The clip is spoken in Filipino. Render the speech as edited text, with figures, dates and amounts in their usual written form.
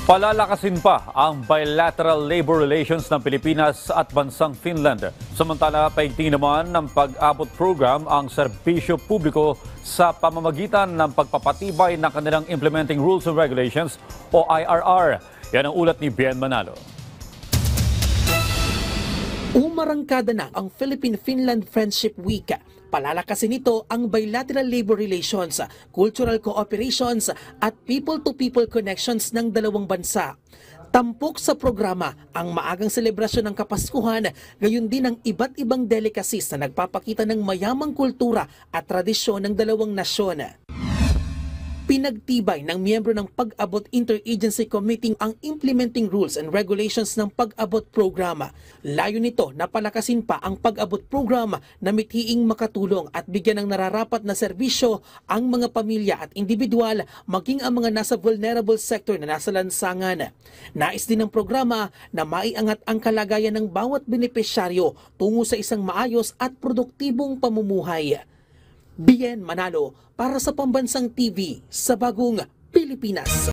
Palalakasin pa ang bilateral labor relations ng Pilipinas at bansang Finland. Samantala, paigting naman ng pag-abot program ang serbisyo publiko sa pamamagitan ng pagpapatibay ng kanilang Implementing Rules and Regulations o IRR. Yan ang ulat ni Bien Manalo. Umarangkada na ang Philippine-Finland Friendship Week. Palalakasin nito ang bilateral labor relations, cultural cooperations at people-to-people connections ng dalawang bansa. Tampok sa programa ang maagang selebrasyon ng Kapaskuhan, gayon din ang iba't ibang delicacies na nagpapakita ng mayamang kultura at tradisyon ng dalawang nasyon. Pinagtibay ng miyembro ng Pag-abot Interagency Committee ang Implementing Rules and Regulations ng Pag-abot Programa. Layo nito na palakasin pa ang Pag-abot Programa na mithiing makatulong at bigyan ng nararapat na serbisyo ang mga pamilya at individual, maging ang mga nasa vulnerable sector na nasa lansangan. Nais din ng programa na maiangat ang kalagayan ng bawat benepisyaryo tungo sa isang maayos at produktibong pamumuhay. Bien Manalo para sa Pambansang TV sa Bagong Pilipinas.